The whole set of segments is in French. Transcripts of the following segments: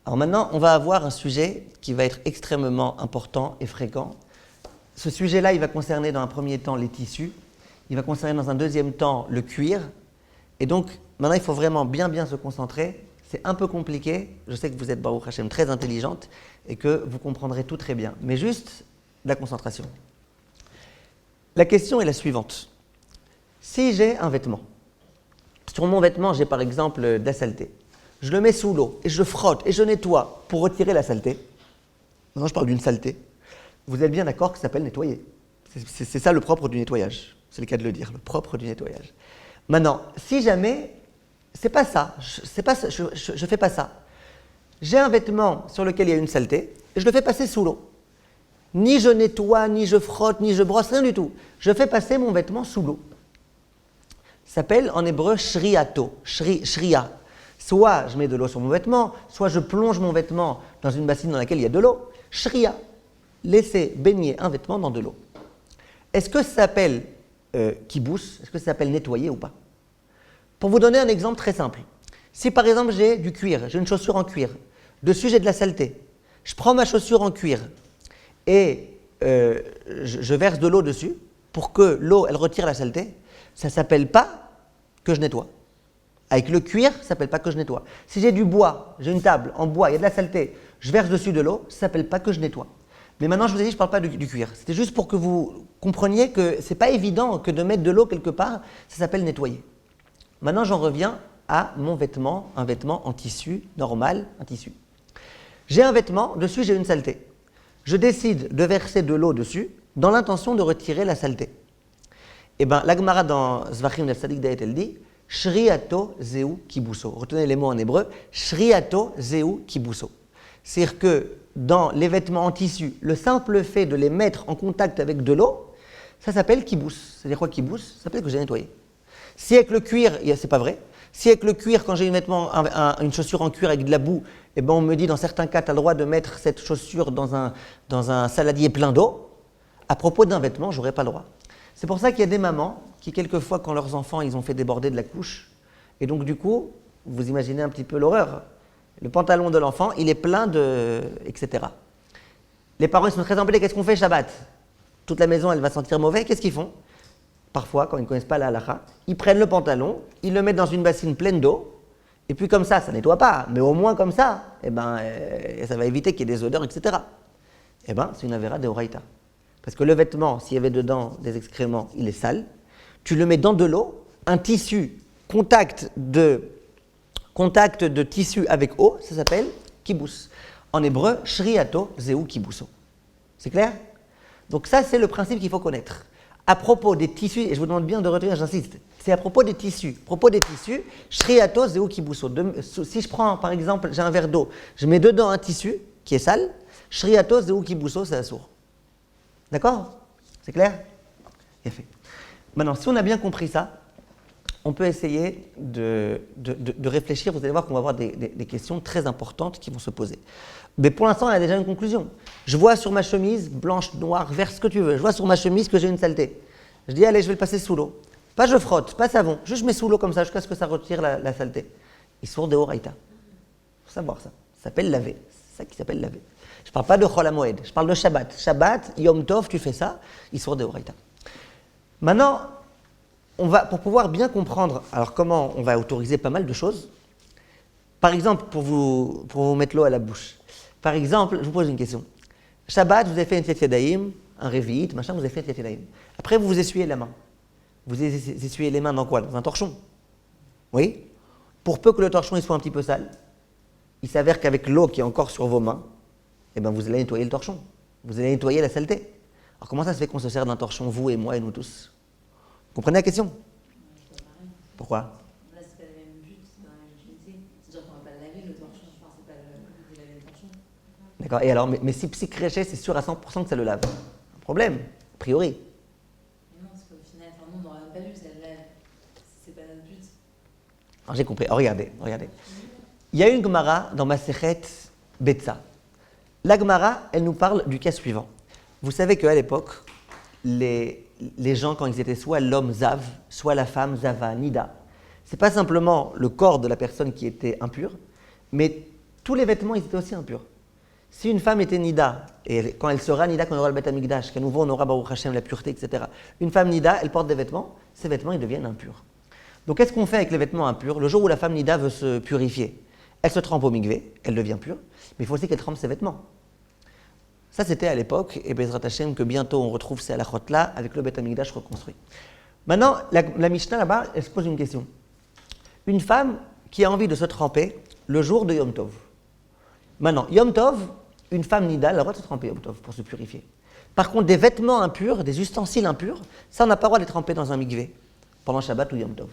Alors maintenant, on va avoir un sujet qui va être extrêmement important et fréquent. Ce sujet-là, il va concerner dans un premier temps les tissus, il va concerner dans un deuxième temps le cuir. Et donc, maintenant, il faut vraiment bien se concentrer. C'est un peu compliqué. Je sais que vous êtes, Baruch Hashem, très intelligente et que vous comprendrez tout très bien. Mais juste la concentration. La question est la suivante. Si j'ai un vêtement, sur mon vêtement, j'ai par exemple de la saleté. Je le mets sous l'eau et je frotte et je nettoie pour retirer la saleté. Maintenant, je parle d'une saleté. Vous êtes bien d'accord que ça s'appelle nettoyer. C'est ça le propre du nettoyage. C'est le cas de le dire, le propre du nettoyage. Maintenant, si jamais, c'est pas ça, je fais pas ça. J'ai un vêtement sur lequel il y a une saleté et je le fais passer sous l'eau. Ni je nettoie, ni je frotte, ni je brosse, rien du tout. Je fais passer mon vêtement sous l'eau. Ça s'appelle en hébreu shriato, shria. Soit je mets de l'eau sur mon vêtement, soit je plonge mon vêtement dans une bassine dans laquelle il y a de l'eau. Shria, laisser baigner un vêtement dans de l'eau. Est-ce que ça s'appelle kibous? Est-ce que ça s'appelle nettoyer ou pas? Pour vous donner un exemple très simple. Si par exemple j'ai du cuir, j'ai une chaussure en cuir, dessus j'ai de la saleté, je prends ma chaussure en cuir et je verse de l'eau dessus pour que l'eau elle retire la saleté, ça ne s'appelle pas que je nettoie. Avec le cuir, ça ne s'appelle pas que je nettoie. Si j'ai du bois, j'ai une table en bois, il y a de la saleté, je verse dessus de l'eau, ça ne s'appelle pas que je nettoie. Mais maintenant, je vous ai dit, je ne parle pas du cuir. C'était juste pour que vous compreniez que ce n'est pas évident que de mettre de l'eau quelque part, ça s'appelle nettoyer. Maintenant, j'en reviens à mon vêtement, un vêtement en tissu, normal, un tissu. J'ai un vêtement, dessus j'ai une saleté. Je décide de verser de l'eau dessus, dans l'intention de retirer la saleté. Eh bien, la Gemara dans Zvachim del Sadik Daet, elle dit Shriato zeu kibuso. Retenez les mots en hébreu. Shriato zeu kibuso. C'est-à-dire que dans les vêtements en tissu, le simple fait de les mettre en contact avec de l'eau, ça s'appelle kibous. C'est-à-dire quoi kibous? Ça s'appelle que j'ai nettoyé. Si avec le cuir, c'est pas vrai. Si avec le cuir, quand j'ai une chaussure en cuir avec de la boue, eh ben on me dit dans certains cas, tu as le droit de mettre cette chaussure dans un saladier plein d'eau. À propos d'un vêtement, j'aurais pas le droit. C'est pour ça qu'il y a des mamans qui, quelquefois, quand leurs enfants, ils ont fait déborder de la couche, et donc du coup, vous imaginez un petit peu l'horreur. Le pantalon de l'enfant, il est plein de... etc. Les parents, ils sont très embêtés. Qu'est-ce qu'on fait Shabbat? Toute la maison, elle va sentir mauvais. Qu'est-ce qu'ils font? Parfois, quand ils ne connaissent pas la halakha, ils prennent le pantalon, ils le mettent dans une bassine pleine d'eau, et puis comme ça nettoie pas, mais au moins comme ça, ça va éviter qu'il y ait des odeurs, etc. C'est une avéra de Horaïta. Parce que le vêtement, s'il y avait dedans des excréments, il est sale. Tu le mets dans de l'eau, un tissu, contact de tissu avec eau, ça s'appelle kibous. En hébreu, shriato zeu kibuso. C'est clair? Donc ça, c'est le principe qu'il faut connaître. À propos des tissus, et je vous demande bien de retenir, j'insiste, c'est à propos des tissus. À propos des tissus, shriato zeu kibuso. Si je prends, par exemple, j'ai un verre d'eau, je mets dedans un tissu qui est sale, shriato zeu kibuso, c'est assour. D'accord? C'est clair? Bien fait. Maintenant, si on a bien compris ça, on peut essayer de réfléchir. Vous allez voir qu'on va avoir des questions très importantes qui vont se poser. Mais pour l'instant, on a déjà une conclusion. Je vois sur ma chemise, blanche, noire, vert, ce que tu veux, je vois sur ma chemise que j'ai une saleté. Je dis, allez, je vais le passer sous l'eau. Pas je frotte, pas savon, juste je mets sous l'eau comme ça jusqu'à ce que ça retire la saleté. Issour de Horaïta. Il faut savoir ça. Ça s'appelle laver. C'est ça qui s'appelle laver. Je ne parle pas de Chol HaMoed, je parle de Shabbat. Shabbat, Yom Tov, tu fais ça, Issour de Horaïta. Maintenant, pour pouvoir bien comprendre alors comment on va autoriser pas mal de choses, par exemple, pour vous mettre l'eau à la bouche, par exemple, je vous pose une question. Shabbat, vous avez fait une Tiat Yadayim, un Révit, machin, vous avez fait une Tiat Yadayim. Après, vous vous essuyez la main. Vous essuyez les mains dans quoi? Dans un torchon. Oui? Pour peu que le torchon il soit un petit peu sale, il s'avère qu'avec l'eau qui est encore sur vos mains, vous allez nettoyer le torchon. Vous allez nettoyer la saleté. Alors comment ça se fait qu'on se sert d'un torchon, vous et moi et nous tous? Vous comprenez la question? Pourquoi? Là, c'est pas le même but dans la même utilité. C'est-à-dire qu'on va pas laver le torchon, enfin, c'est pas le but de laver le torchon. D'accord, et alors, mais si psy créché, c'est sûr à 100% que ça le lave. Un problème, a priori. Mais non, parce qu'au final, nous, on n'aurait même pas vu que ça le lave. C'est pas notre but. Alors j'ai compris, regardez. Il y a une Gemara dans Masechet Betsa. La Gemara, elle nous parle du cas suivant. Vous savez qu'à l'époque, les gens, quand ils étaient soit l'homme Zav, soit la femme Zava, Nida, c'est pas simplement le corps de la personne qui était impur, mais tous les vêtements, ils étaient aussi impurs. Si une femme était nida, et quand elle sera nida, quand on aura le Beth Amikdash, qu'à nouveau on aura Baruch Hashem, la pureté, etc. Une femme nida, elle porte des vêtements, ces vêtements, ils deviennent impurs. Donc qu'est-ce qu'on fait avec les vêtements impurs? Le jour où la femme nida veut se purifier, elle se trempe au mikvé, elle devient pure, mais il faut aussi qu'elle trempe ses vêtements. Ça, c'était à l'époque, et Bezrat Hashem, que bientôt on retrouve ces halachot-là avec le Beth Amikdash reconstruit. Maintenant, la Mishnah là-bas, elle se pose une question. Une femme qui a envie de se tremper le jour de Yom Tov. Maintenant, Yom Tov, une femme nida, elle a le droit de se tremper Yom Tov pour se purifier. Par contre, des vêtements impurs, des ustensiles impurs, ça, on n'a pas le droit de les tremper dans un mikvé pendant Shabbat ou Yom Tov.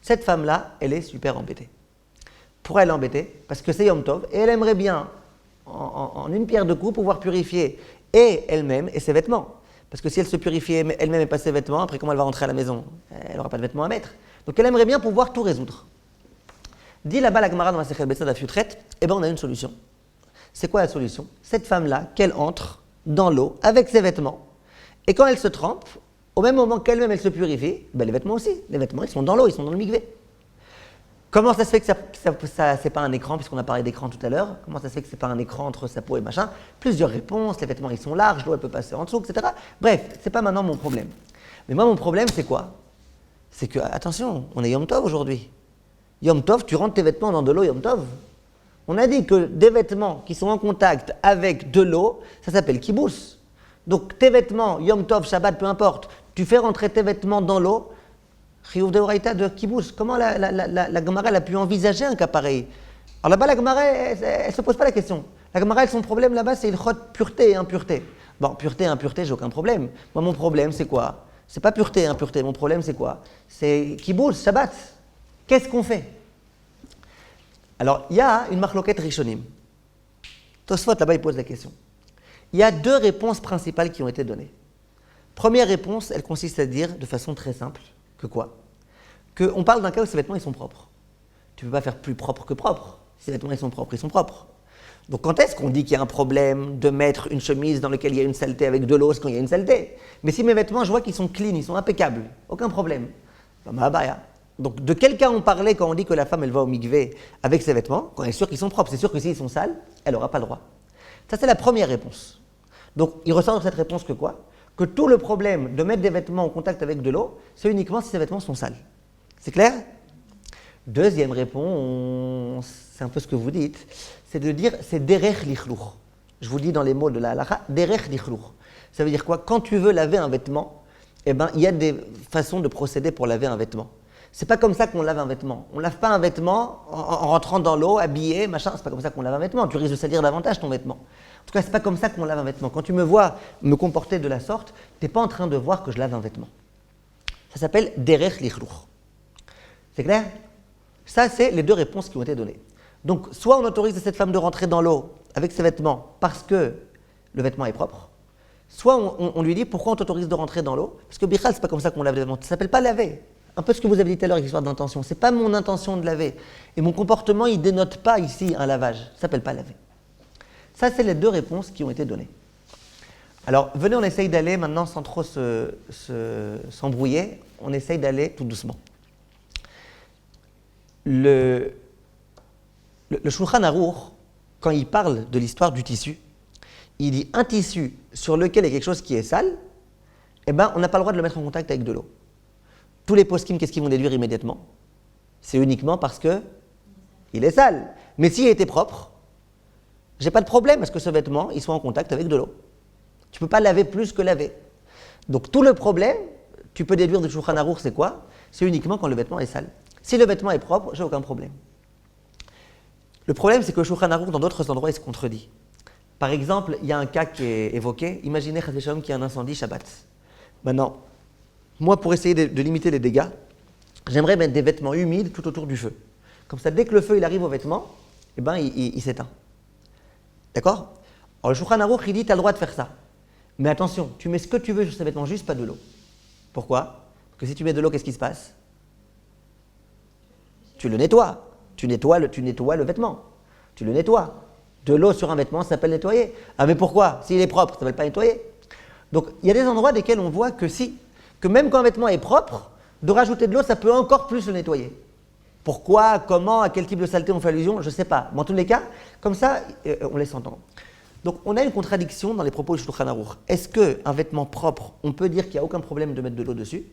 Cette femme-là, elle est super embêtée. Pourquoi elle est embêtée? Parce que c'est Yom Tov et elle aimerait bien, en une pierre deux coups, pouvoir purifier et elle-même et ses vêtements. Parce que si elle se purifie elle-même et pas ses vêtements, après comment elle va rentrer à la maison? Elle n'aura pas de vêtements à mettre. Donc elle aimerait bien pouvoir tout résoudre. Dit là-bas la Gemara dans la Masechet Betsad Daf Yutret, eh bien on a une solution. C'est quoi la solution? Cette femme-là, qu'elle entre dans l'eau avec ses vêtements, et quand elle se trempe, au même moment qu'elle-même elle se purifie, ben les vêtements aussi. Les vêtements, ils sont dans l'eau, ils sont dans le mikvé. Comment ça se fait que ça c'est pas un écran, puisqu'on a parlé d'écran tout à l'heure? Comment ça se fait que c'est pas un écran entre sa peau et machin? Plusieurs réponses, les vêtements ils sont larges, l'eau elle peut passer en dessous, etc. Bref, c'est pas maintenant mon problème. Mais moi mon problème c'est quoi? C'est que, attention, on est Yom Tov aujourd'hui. Yom Tov, tu rentres tes vêtements dans de l'eau Yom Tov. On a dit que des vêtements qui sont en contact avec de l'eau, ça s'appelle kibous. Donc tes vêtements, Yom Tov, Shabbat, peu importe, tu fais rentrer tes vêtements dans l'eau, Chiyuv de Horaïta de kibous. Comment la Gemara a pu envisager un cas pareil? Alors là-bas, la Gemara, elle ne se pose pas la question. La Gemara, son problème là-bas, c'est ilchot pureté et impureté. Bon, pureté et impureté, j'ai aucun problème. Moi, mon problème, c'est quoi? C'est pas pureté et impureté. Mon problème, c'est quoi? C'est kibous, Shabbat. Qu'est-ce qu'on fait? Alors, il y a une marloquette rishonim. Tosfot, là-bas, il pose la question. Il y a deux réponses principales qui ont été données. Première réponse, elle consiste à dire, de façon très simple, que quoi? Qu'on parle d'un cas où ces vêtements, ils sont propres. Tu ne peux pas faire plus propre que propre. Si les vêtements, ils sont propres, ils sont propres. Donc, quand est-ce qu'on dit qu'il y a un problème de mettre une chemise dans laquelle il y a une saleté avec de l'eau, quand il y a une saleté? Mais si mes vêtements, je vois qu'ils sont clean, ils sont impeccables, aucun problème. Donc, de quel cas on parlait quand on dit que la femme, elle va au mikvé avec ses vêtements, quand elle est sûre qu'ils sont propres? C'est sûr que s'ils sont sales, elle n'aura pas le droit. Ça, c'est la première réponse. Donc, il ressort dans cette réponse que quoi? Que tout le problème de mettre des vêtements en contact avec de l'eau, c'est uniquement si ces vêtements sont sales. C'est clair? Deuxième réponse, c'est un peu ce que vous dites, c'est de dire, c'est derech lichlour. Je vous dis dans les mots de la halakha, derech lichlour. Ça veut dire quoi? Quand tu veux laver un vêtement, eh ben, il y a des façons de procéder pour laver un vêtement. C'est pas comme ça qu'on lave un vêtement. On lave pas un vêtement en rentrant dans l'eau, habillé, machin. C'est pas comme ça qu'on lave un vêtement. Tu risques de salir davantage ton vêtement. En tout cas, c'est pas comme ça qu'on lave un vêtement. Quand tu me vois me comporter de la sorte, t'es pas en train de voir que je lave un vêtement. Ça s'appelle derech lichlour. C'est clair? Ça, c'est les deux réponses qui ont été données. Donc, soit on autorise cette femme de rentrer dans l'eau avec ses vêtements parce que le vêtement est propre, soit on lui dit pourquoi on t'autorise de rentrer dans l'eau? Parce que bichal, c'est pas comme ça qu'on lave les vêtements. Ça s'appelle pas laver. Un peu ce que vous avez dit tout à l'heure avec l'histoire d'intention. C'est pas mon intention de laver. Et mon comportement, il dénote pas ici un lavage. Ça s'appelle pas laver. Ça, c'est les deux réponses qui ont été données. Alors, venez, on essaye d'aller maintenant sans trop s'embrouiller. On essaye d'aller tout doucement. Le Shulchan Aruch, quand il parle de l'histoire du tissu, il dit un tissu sur lequel il y a quelque chose qui est sale, eh ben, on n'a pas le droit de le mettre en contact avec de l'eau. Tous les poskim, qu'est-ce qu'ils vont déduire immédiatement? C'est uniquement parce que il est sale. Mais s'il était propre, j'ai pas de problème à ce que ce vêtement il soit en contact avec de l'eau. Tu peux pas laver plus que laver. Donc tout le problème, tu peux déduire du Shulchan Aruch, c'est quoi? C'est uniquement quand le vêtement est sale. Si le vêtement est propre, j'ai aucun problème. Le problème, c'est que le Shulchan Aruch, dans d'autres endroits, il se contredit. Par exemple, il y a un cas qui est évoqué. Imaginez, Chas v'Shalom, qu'il y a un incendie Shabbat. Maintenant, moi, pour essayer de limiter les dégâts, j'aimerais mettre des vêtements humides tout autour du feu. Comme ça, dès que le feu il arrive aux vêtements, eh ben, il s'éteint. D'accord? Alors, le Shulchan Aruch, il dit, tu as le droit de faire ça. Mais attention, tu mets ce que tu veux sur ces vêtements, juste pas de l'eau. Pourquoi? Parce que si tu mets de l'eau, qu'est-ce qui se passe? Tu le nettoies. Tu nettoies le vêtement. Tu le nettoies. De l'eau sur un vêtement, ça s'appelle nettoyer. Ah, mais pourquoi? S'il est propre, ça ne s'appelle pas nettoyer. Donc, il y a des endroits desquels on voit que même quand un vêtement est propre, de rajouter de l'eau, ça peut encore plus le nettoyer. Pourquoi, comment, à quel type de saleté on fait allusion, je ne sais pas. Mais en tous les cas, comme ça, on laisse entendre. Donc, on a une contradiction dans les propos du Shulchan Aruch. Est-ce qu'un vêtement propre, on peut dire qu'il n'y a aucun problème de mettre de l'eau dessus?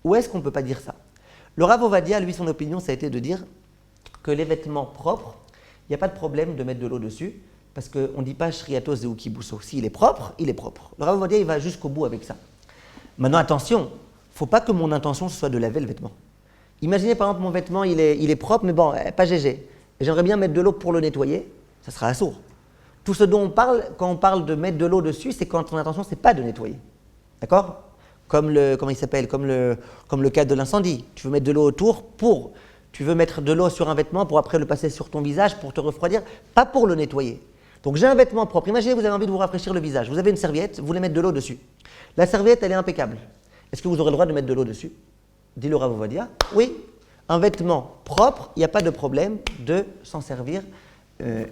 Ou est-ce qu'on ne peut pas dire ça? Le Rav Ovadia, lui, son opinion, ça a été de dire que les vêtements propres, il n'y a pas de problème de mettre de l'eau dessus, parce qu'on ne dit pas Shriato Zeuki Busso. S'il est propre, il est propre. Le Rav Ovadia, il va jusqu'au bout avec ça. Maintenant, attention, il ne faut pas que mon intention soit de laver le vêtement. Imaginez par exemple mon vêtement, il est propre, mais bon, pas GG. Et j'aimerais bien mettre de l'eau pour le nettoyer, ça sera assourd. Tout ce dont on parle, quand on parle de mettre de l'eau dessus, c'est quand ton intention, c'est pas de nettoyer. D'accord? Comme le cas de l'incendie. Tu veux mettre de l'eau autour tu veux mettre de l'eau sur un vêtement pour après le passer sur ton visage pour te refroidir, pas pour le nettoyer. Donc j'ai un vêtement propre. Imaginez, vous avez envie de vous rafraîchir le visage. Vous avez une serviette, vous voulez mettre de l'eau dessus. La serviette, elle est impeccable. Est-ce que vous aurez le droit de mettre de l'eau dessus? Dit le Rav Ovadia. Oui, un vêtement propre, il n'y a pas de problème de s'en servir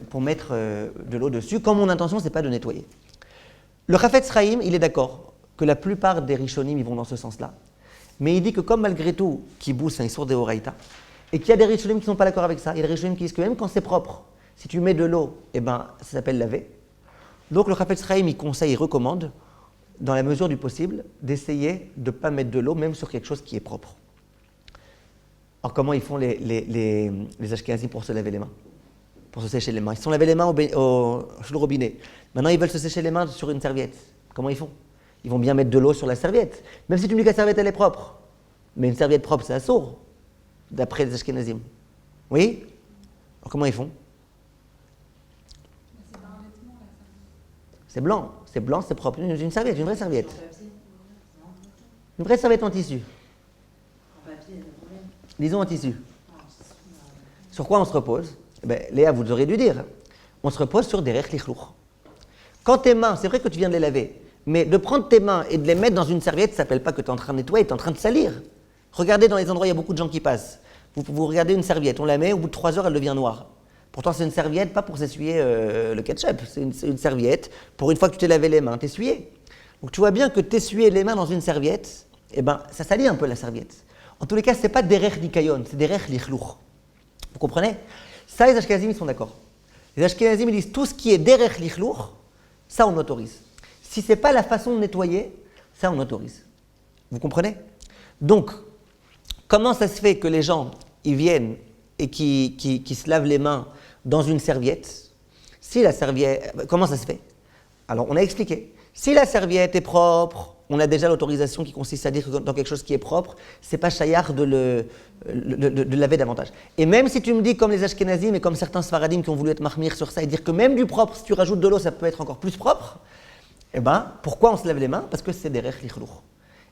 pour mettre de l'eau dessus, quand mon intention, ce n'est pas de nettoyer. Le Chafetz Chaim, il est d'accord que la plupart des Rishonim, ils vont dans ce sens-là. Mais il dit que comme malgré tout, Kibous, c'est un sourd de Horaïta, et qu'il y a des Rishonim qui ne sont pas d'accord avec ça, il y a des Rishonim qui disent que même quand c'est propre, si tu mets de l'eau, eh ben, ça s'appelle laver. Donc le Chafetz Chaim, il conseille, il recommande, dans la mesure du possible, d'essayer de ne pas mettre de l'eau, même sur quelque chose qui est propre. Alors comment ils font les Ashkénazim pour se laver les mains? Pour se sécher les mains. Ils se sont lavés les mains sous le robinet. Maintenant, ils veulent se sécher les mains sur une serviette. Comment ils font? Ils vont bien mettre de l'eau sur la serviette. Même si tu me dis que la serviette, elle est propre. Mais une serviette propre, c'est assourd, d'après les Ashkénazim. Oui? Alors comment ils font? C'est pas un vêtement, là, ça. C'est blanc. C'est blanc, c'est propre. Une serviette, une vraie serviette. Une vraie serviette en tissu. En papier, il y a des problèmes. Disons en tissu. Sur quoi on se repose? Léa, vous auriez dû dire. On se repose sur des rech lichlour. Quand tes mains, c'est vrai que tu viens de les laver, mais de prendre tes mains et de les mettre dans une serviette, ça ne s'appelle pas que tu es en train de nettoyer, tu es en train de salir. Regardez dans les endroits, il y a beaucoup de gens qui passent. Vous regardez une serviette, on la met, au bout de 3 heures, elle devient noire. Pourtant, c'est une serviette, pas pour s'essuyer le ketchup, c'est une serviette pour une fois que tu t'es lavé les mains, t'essuyer. Donc tu vois bien que t'essuyer les mains dans une serviette, eh ben, ça salit un peu la serviette. En tous les cas, ce n'est pas des rech nikayon, c'est des rech lichlour. Vous comprenez? Ça, les Ashkenazim, ils sont d'accord. Les Ashkenazim, ils disent tout ce qui est derech lichlour, ça on autorise. Si ce n'est pas la façon de nettoyer, ça on autorise. Vous comprenez? Donc, comment ça se fait que les gens, ils viennent et qui se lavent les mains dans une serviette? Si la serviette, comment ça se fait? Alors, on a expliqué. Si la serviette est propre, on a déjà l'autorisation qui consiste à dire que dans quelque chose qui est propre, c'est pas chayar de le laver davantage. Et même si tu me dis, comme les Ashkenazim et comme certains Sfaradim qui ont voulu être mahmir sur ça et dire que même du propre, si tu rajoutes de l'eau, ça peut être encore plus propre, eh bien, pourquoi on se lave les mains? Parce que c'est des rech lichlour.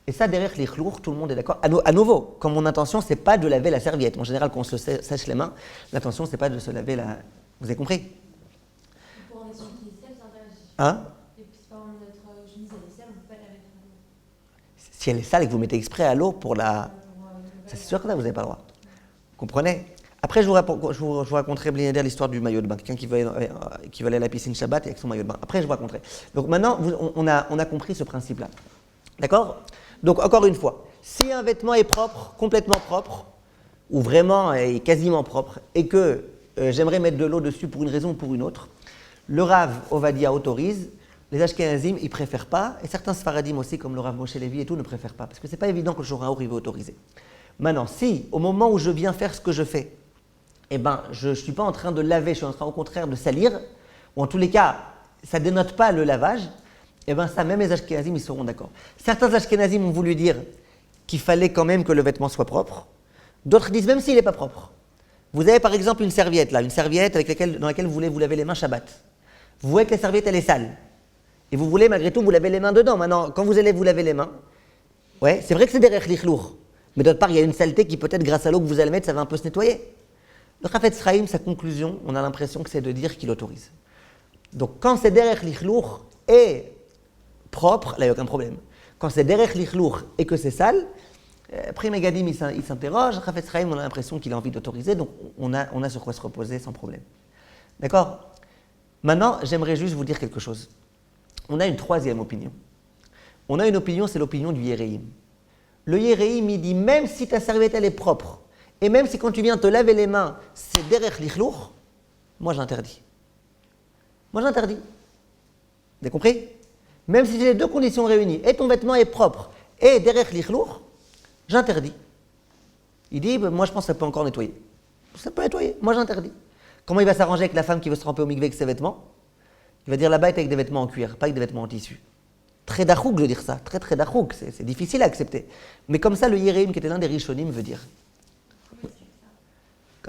Et ça, derrière lichlour, tout le monde est d'accord. À nouveau, comme mon intention, c'est pas de laver la serviette. En général, quand on se sèche les mains, l'intention, c'est pas de se laver la. Vous avez compris? Pour en essuyer les selles, c'est interdit. Hein? Et puis, par exemple, notre chemise, elle est sale, on ne peut pas la mettre à l'eau. Si elle est sale et que vous mettez exprès à l'eau pour la. C'est sûr que là, vous n'avez pas le droit. Vous comprenez? Après, je vous raconterai Blinéder l'histoire du maillot de bain. Quelqu'un qui veut aller à la piscine Shabbat avec son maillot de bain. Après, je vous raconterai. Donc maintenant, on a compris ce principe-là. D'accord? Donc, encore une fois, si un vêtement est propre, complètement propre, ou vraiment est quasiment propre, et que j'aimerais mettre de l'eau dessus pour une raison ou pour une autre, le Rav Ovadia autorise, les Ashkenazim, ils ne préfèrent pas, et certains Sfaradim aussi, comme le Rav Moshe Levi et tout, ne préfèrent pas, parce que ce n'est pas évident que le Shulchan Aruch il veut autoriser. Maintenant, si, au moment où je viens faire ce que je fais, eh ben, je ne suis pas en train de laver, je suis en train au contraire de salir, ou en tous les cas, ça ne dénote pas le lavage, eh bien ça, même les Ashkenazim, ils seront d'accord. Certains Ashkenazim ont voulu dire qu'il fallait quand même que le vêtement soit propre. D'autres disent même s'il n'est pas propre. Vous avez par exemple une serviette, là, une serviette dans laquelle vous voulez vous laver les mains Shabbat. Vous voyez que la serviette, elle est sale. Et vous voulez malgré tout vous laver les mains dedans. Maintenant, quand vous allez vous laver les mains, ouais, c'est vrai que c'est des rech lichlour. Mais d'autre part, il y a une saleté qui peut-être, grâce à l'eau que vous allez mettre, ça va un peu se nettoyer. Le Chafetz Chaim, sa conclusion, on a l'impression que c'est de dire qu'il autorise. Donc quand c'est derech lichlour et propre, là il n'y a aucun problème. Quand c'est derech lichlour et que c'est sale, après Megadim il s'interroge, Chafetz Chaim on a l'impression qu'il a envie d'autoriser, donc on a sur quoi se reposer sans problème. D'accord? Maintenant, j'aimerais juste vous dire quelque chose. On a une troisième opinion. On a une opinion, c'est l'opinion du Yéréim. Le Yéréim, il dit, même si ta serviette elle est propre, et même si quand tu viens te laver les mains, c'est derech lichlour, moi j'interdis. Moi j'interdis. Vous avez compris? Même si j'ai les deux conditions réunies, et ton vêtement est propre, et derech lichlour, j'interdis. Il dit, moi je pense que ça peut encore nettoyer. Ça peut nettoyer, moi j'interdis. Comment il va s'arranger avec la femme qui veut se tremper au mikvé avec ses vêtements? Il va dire là-bas, avec des vêtements en cuir, pas avec des vêtements en tissu. Très dachouk de dire ça, très dachouk, c'est difficile à accepter. Mais comme ça, le Yéréim, qui était l'un des Rishonim, veut dire.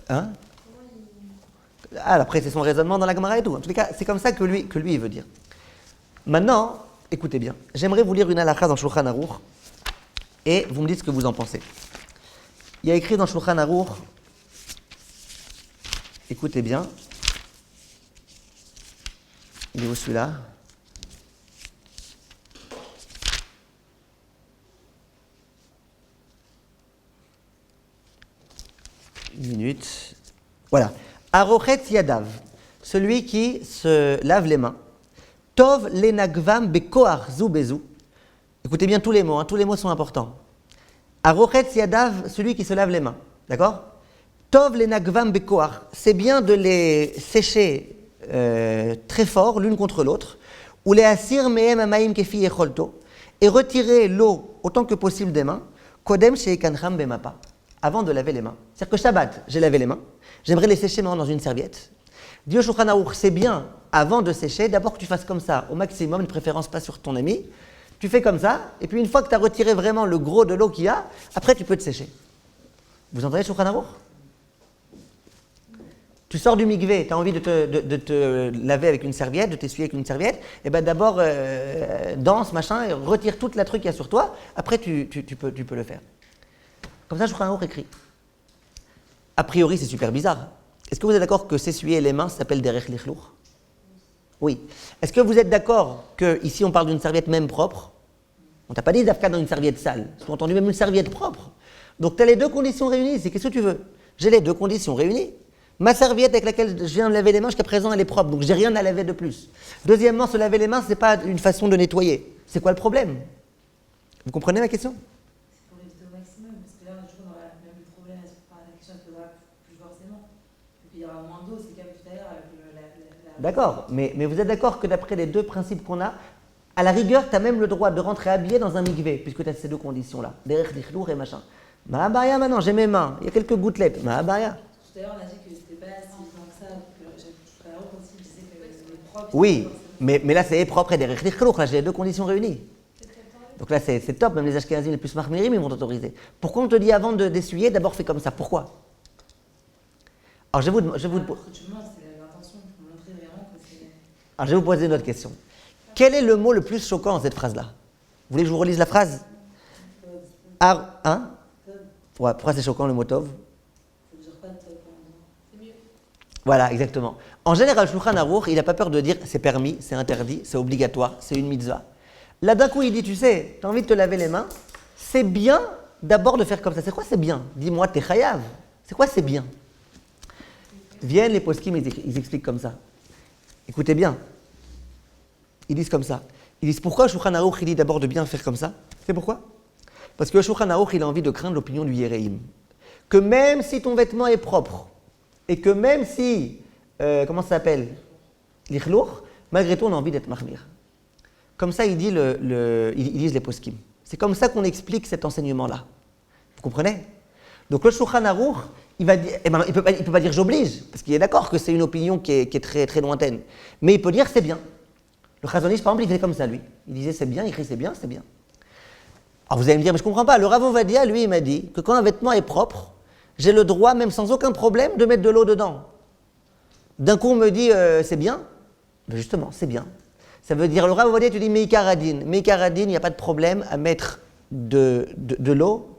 Hein? Ah, après, c'est son raisonnement dans la Gemara et tout. En tous les cas, c'est comme ça que lui il veut dire. Maintenant, écoutez bien, j'aimerais vous lire une halakha dans Shulchan Aruch, et vous me dites ce que vous en pensez. Il y a écrit dans Shulchan Aruch, écoutez bien, il est où celui-là? Une minute. Voilà. Arochet Yadav, celui qui se lave les mains. Tov lenagvam bekoach zu bezu. Écoutez bien tous les mots sont importants. Arochet Yadav, celui qui se lave les mains. D'accord? Tov lenagvam bekoach, c'est bien de les sécher très fort l'une contre l'autre. Ou les asir mehem amaim kefi echolto, et retirer l'eau autant que possible des mains. Kodem sheekancham bemapa. Avant de laver les mains. C'est-à-dire que Shabbat, j'ai lavé les mains, j'aimerais les sécher maintenant dans une serviette. Dieu Shulchan Aruch, c'est bien, avant de sécher, d'abord que tu fasses comme ça, au maximum, de préférence pas sur ton ami. Tu fais comme ça, et puis une fois que tu as retiré vraiment le gros de l'eau qu'il y a, après tu peux te sécher. Vous entendez Shulchan Aruch? Tu sors du mikvé, tu as envie de te laver avec une serviette, de t'essuyer avec une serviette, et bien d'abord danse, machin, et retire toute la truc qu'il y a sur toi, après tu peux le faire. Comme ça, Shulchan Aruch écrit. A priori, c'est super bizarre. Est-ce que vous êtes d'accord que s'essuyer les mains s'appelle derech lichlour? Oui. Est-ce que vous êtes d'accord qu'ici, on parle d'une serviette même propre? On t'a pas dit d'afka dans une serviette sale. Sous-entendu, même une serviette propre. Donc, tu as les deux conditions réunies. C'est qu'est-ce que tu veux? J'ai les deux conditions réunies. Ma serviette avec laquelle je viens de laver les mains, jusqu'à présent, elle est propre. Donc, j'ai rien à laver de plus. Deuxièmement, se laver les mains, ce n'est pas une façon de nettoyer. C'est quoi le problème? Vous comprenez ma question? D'accord, mais vous êtes d'accord que d'après les deux principes qu'on a, à la rigueur, tu as même le droit de rentrer habillé dans un mikvé, puisque tu as ces deux conditions-là, derech lichlour et machin. Ma'abaya maintenant, j'ai mes mains, il y a quelques gouttelettes, ma'abaya. Tout à l'heure, on a dit que c'était pas si évident que ça, tout à l'heure aussi, je disais que c'était propre. Oui, mais là c'est propre et derech lichlour, là j'ai les deux conditions réunies. Donc là c'est top, même les Ashkenazim les plus marmirim, ils vont t'autoriser. Pourquoi on te dit avant d'essuyer, d'abord fais comme ça? Pourquoi? Alors je vais vous poser une autre question. Quel est le mot le plus choquant dans cette phrase-là? Vous voulez que je vous relise la phrase? Hein? Ouais, pourquoi c'est choquant le mot tov? Voilà, exactement. En général, Shulchan Aruch, il n'a pas peur de dire c'est permis, c'est interdit, c'est obligatoire, c'est une mitzvah. Là, d'un coup, il dit, tu sais, tu as envie de te laver les mains, c'est bien d'abord de faire comme ça. C'est quoi c'est bien? Dis-moi, t'es chayav. C'est quoi c'est bien? Viennent les poskim, ils expliquent comme ça. Écoutez bien. Ils disent comme ça. Ils disent pourquoi Shulchan Aruch il dit d'abord de bien faire comme ça? C'est pourquoi? Parce que Shulchan Aruch il a envie de craindre l'opinion du Yéréim. Que même si ton vêtement est propre, et que même si, comment ça s'appelle? Lichlour, malgré tout on a envie d'être marmir. Comme ça ils disent les poskim. C'est comme ça qu'on explique cet enseignement-là. Vous comprenez? Donc le Shulchan Aruch, il ne peut pas dire j'oblige, parce qu'il est d'accord que c'est une opinion qui est très, très lointaine. Mais il peut dire c'est bien. Le Chazon Ish, par exemple, il faisait comme ça, lui. Il disait c'est bien, il écrit c'est bien, c'est bien. Alors vous allez me dire, mais je ne comprends pas. Le Rav Ovadia, lui, il m'a dit que quand un vêtement est propre, j'ai le droit, même sans aucun problème, de mettre de l'eau dedans. D'un coup, on me dit c'est bien. Mais justement, c'est bien. Ça veut dire, le Rav Ovadia, tu dis Meikaradin. Meikaradin, il n'y a pas de problème à mettre de l'eau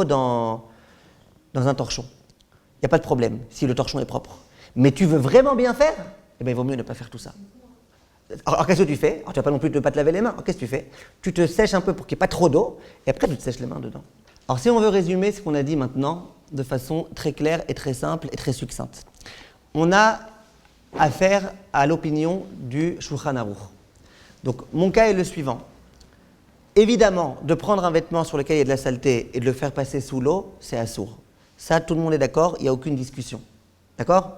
dans un torchon. Il n'y a pas de problème si le torchon est propre. Mais tu veux vraiment bien faire? Eh bien, il vaut mieux ne pas faire tout ça. Alors qu'est-ce que tu fais? Alors, tu ne vas pas non plus pas te laver les mains. Alors, qu'est-ce que tu fais? Tu te sèches un peu pour qu'il n'y ait pas trop d'eau, et après tu te sèches les mains dedans. Alors si on veut résumer ce qu'on a dit maintenant de façon très claire et très simple et très succincte, on a affaire à l'opinion du Shulchan Aruch. Donc mon cas est le suivant. Évidemment, de prendre un vêtement sur lequel il y a de la saleté et de le faire passer sous l'eau, c'est assourd. Ça, tout le monde est d'accord, il n'y a aucune discussion. D'accord?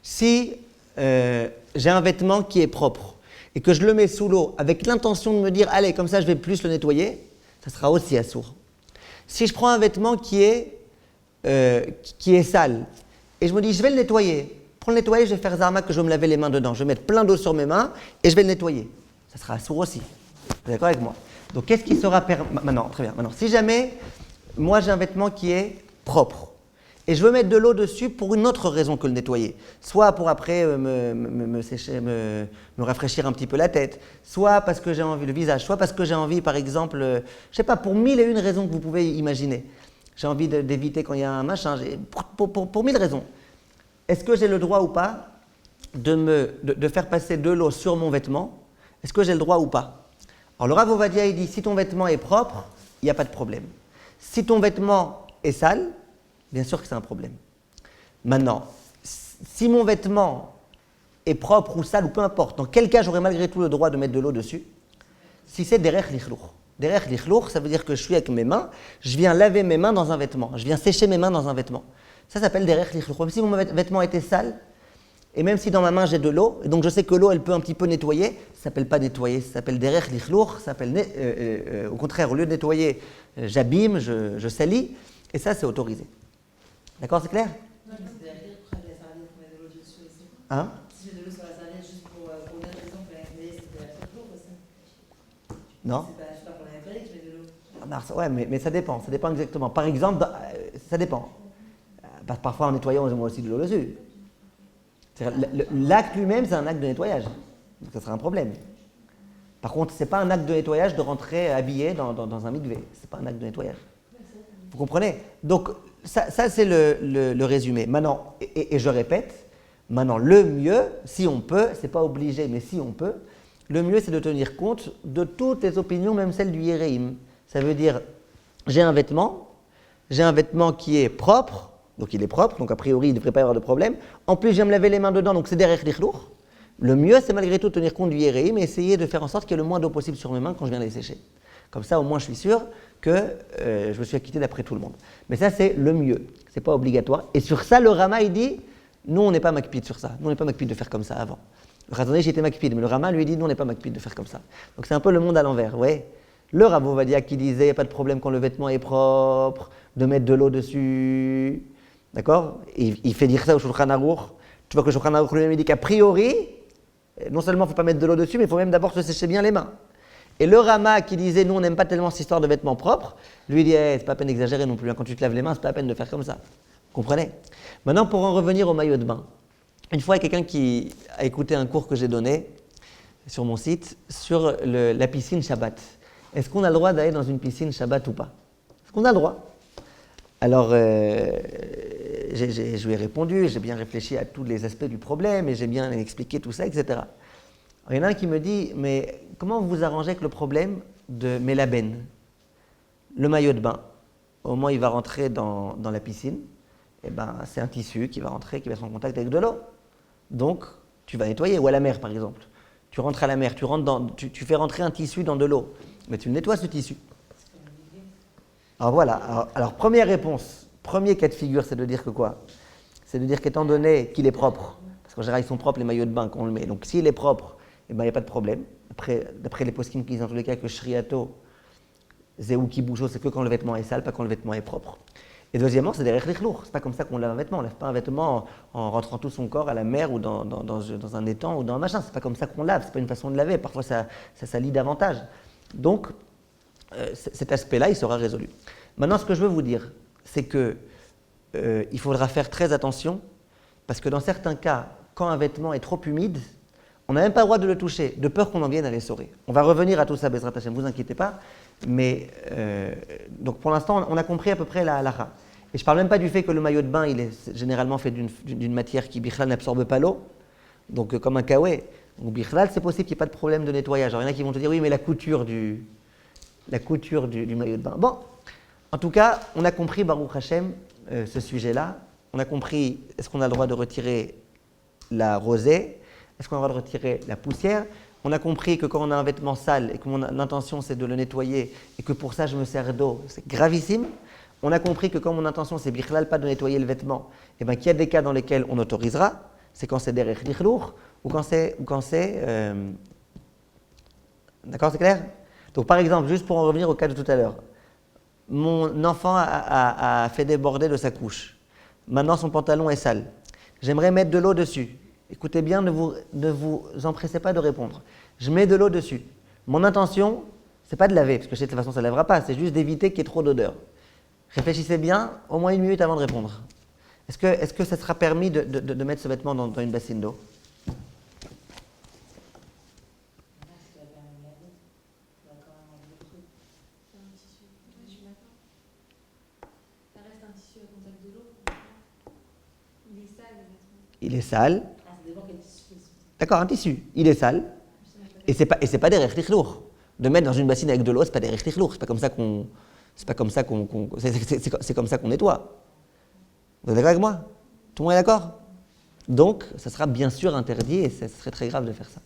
Si j'ai un vêtement qui est propre et que je le mets sous l'eau avec l'intention de me dire « Allez, comme ça, je vais plus le nettoyer », ça sera aussi assourd. Si je prends un vêtement qui est sale et je me dis « Je vais le nettoyer », pour le nettoyer, je vais faire zarma que je vais me laver les mains dedans. Je vais mettre plein d'eau sur mes mains et je vais le nettoyer. Ça sera assourd aussi. Vous êtes d'accord avec moi? Donc, qu'est-ce qui sera maintenant, très bien. Maintenant, si jamais, moi, j'ai un vêtement qui est propre et je veux mettre de l'eau dessus pour une autre raison que le nettoyer, soit pour après me sécher, me rafraîchir un petit peu la tête, soit parce que j'ai envie le visage, soit parce que j'ai envie, par exemple, je ne sais pas, pour 1001 raisons que vous pouvez imaginer. J'ai envie d'éviter quand il y a un machin, pour 1000 raisons. Est-ce que j'ai le droit ou pas de faire passer de l'eau sur mon vêtement? Est-ce que j'ai le droit ou pas? Alors le Rav Ovadia, il dit, si ton vêtement est propre, il n'y a pas de problème. Si ton vêtement est sale, bien sûr que c'est un problème. Maintenant, si mon vêtement est propre ou sale, ou peu importe, dans quel cas j'aurai malgré tout le droit de mettre de l'eau dessus? Si c'est derech lichlour. Derech lichlour, ça veut dire que je suis avec mes mains, je viens laver mes mains dans un vêtement, je viens sécher mes mains dans un vêtement. Ça s'appelle derech lichlour. Même si mon vêtement était sale, et même si dans ma main j'ai de l'eau, et donc je sais que l'eau elle peut un petit peu nettoyer, ça ne s'appelle pas nettoyer, ça s'appelle derech lichlour, ça s'appelle au contraire, au lieu de nettoyer, j'abîme, je salis, et ça c'est autorisé. D'accord, c'est clair? Non, mais c'est derrière, après la serviette, on met de l'eau dessus aussi. Hein? Si je mets de l'eau sur la serviette juste pour une autre raison que la nettoyer, c'est de la faire lourd aussi. Non? C'est pas pour la nettoyer que je mets de l'eau. Ouais, mais ça dépend exactement. Par exemple, ça dépend. Parfois en nettoyant, on met aussi de l'eau dessus. L'acte lui-même, c'est un acte de nettoyage. Donc ça sera un problème. Par contre, ce n'est pas un acte de nettoyage de rentrer habillé dans un mikvé. Ce n'est pas un acte de nettoyage. Vous comprenez? Donc, ça c'est le résumé. Maintenant, et je répète, maintenant, le mieux, si on peut, ce n'est pas obligé, mais si on peut, le mieux, c'est de tenir compte de toutes les opinions, même celles du Yéréim. Ça veut dire, j'ai un vêtement qui est propre, donc il est propre, donc a priori il ne devrait pas y avoir de problème. En plus, je viens me laver les mains dedans, donc c'est derech lichlour. Le mieux, c'est malgré tout tenir compte du Yéréim et essayer de faire en sorte qu'il y ait le moins d'eau possible sur mes mains quand je viens les sécher. Comme ça, au moins, je suis sûr que je me suis acquitté d'après tout le monde. Mais ça, c'est le mieux. Ce n'est pas obligatoire. Et sur ça, le Rama, il dit, nous, on n'est pas makpid sur ça. Nous, on n'est pas makpid de faire comme ça avant. Le Razonné, j'étais makpid, mais le Rama, lui, dit, nous, on n'est pas makpid de faire comme ça. Donc, c'est un peu le monde à l'envers, ouais. Le Rav Ovadia qui disait, il n'y a pas de problème quand le vêtement est propre, de mettre de l'eau dessus. D'accord? Il fait dire ça au Shulchan Aruch. Tu vois que le Shulchan Aruch lui-même dit qu'a priori, non seulement il ne faut pas mettre de l'eau dessus, mais il faut même d'abord se sécher bien les mains. Et le Rama qui disait, nous on n'aime pas tellement cette histoire de vêtements propres, lui dit, c'est pas la peine d'exagérer non plus, quand tu te laves les mains, c'est pas la peine de faire comme ça. Vous comprenez? Maintenant, pour en revenir au maillot de bain. Une fois, il y a quelqu'un qui a écouté un cours que j'ai donné sur mon site sur la piscine Shabbat. Est-ce qu'on a le droit d'aller dans une piscine Shabbat ou pas? Est-ce qu'on a le droit? Alors, je lui ai répondu, j'ai bien réfléchi à tous les aspects du problème et j'ai bien expliqué tout ça, etc. Alors, il y en a un qui me dit, mais comment vous vous arrangez avec le problème de Melaben, le maillot de bain? Au moment où il va rentrer dans la piscine, eh ben, c'est un tissu qui va rentrer, qui va être en contact avec de l'eau. Donc, tu vas nettoyer, ou à la mer par exemple. Tu rentres à la mer, tu fais rentrer un tissu dans de l'eau, mais tu nettoies ce tissu. Alors voilà, alors première réponse, premier cas de figure, c'est de dire que quoi? C'est de dire qu'étant donné qu'il est propre, parce qu'en général ils sont propres les maillots de bain qu'on le met, donc s'il est propre, eh ben, il n'y a pas de problème. D'après les poskim qui disent dans tous les cas que shriato, zéou kiboucho, c'est que quand le vêtement est sale, pas quand le vêtement est propre. Et deuxièmement, c'est derech lichlour. C'est pas comme ça qu'on lave un vêtement. On lave pas un vêtement en rentrant tout son corps à la mer ou dans un étang ou dans un machin. C'est pas comme ça qu'on lave. C'est pas une façon de laver. Parfois, ça salit davantage. Donc, cet aspect-là, il sera résolu. Maintenant, ce que je veux vous dire, c'est que il faudra faire très attention parce que dans certains cas, quand un vêtement est trop humide, on n'a même pas le droit de le toucher, de peur qu'on en vienne à l'essorer. On va revenir à tout ça, Bezrat Hashem, ne vous inquiétez pas. Mais donc pour l'instant, on a compris à peu près la halakha. Et je ne parle même pas du fait que le maillot de bain, il est généralement fait d'une matière qui, bichlal, n'absorbe pas l'eau, donc comme un kawé. Donc bichlal, c'est possible qu'il n'y ait pas de problème de nettoyage. Alors il y en a qui vont te dire, oui, mais la couture du maillot de bain. Bon, en tout cas, on a compris, Baruch Hashem, ce sujet-là. On a compris, est-ce qu'on a le droit de retirer la rosée? Est-ce qu'on a le droit de retirer la poussière? On a compris que quand on a un vêtement sale et que mon intention c'est de le nettoyer et que pour ça je me sers d'eau, c'est gravissime. On a compris que quand mon intention c'est bichlal pas de nettoyer le vêtement, et bien qu'il y a des cas dans lesquels on autorisera, c'est quand c'est derech lichlour ou quand c'est d'accord, c'est clair? Donc par exemple, juste pour en revenir au cas de tout à l'heure, mon enfant a fait déborder de sa couche. Maintenant son pantalon est sale. J'aimerais mettre de l'eau dessus. Écoutez bien, ne vous empressez pas de répondre. Je mets de l'eau dessus. Mon intention, c'est pas de laver, parce que de toute façon ça ne lèvera pas, c'est juste d'éviter qu'il y ait trop d'odeur. Réfléchissez bien, au moins 1 minute avant de répondre. Est-ce que ça sera permis de mettre ce vêtement dans une bassine d'eau? Ça reste un tissu à contact de l'eau. Il est sale, le vêtement. Il est sale. Ah, ça dépend quel tissu. D'accord, un tissu. Il est sale. Et c'est pas des rechlich lourds. De mettre dans une bassine avec de l'eau, c'est pas des rechlich lourds. C'est comme ça qu'on nettoie. Vous êtes d'accord avec moi? Tout le monde est d'accord? Donc, ça sera bien sûr interdit et ce serait très grave de faire ça.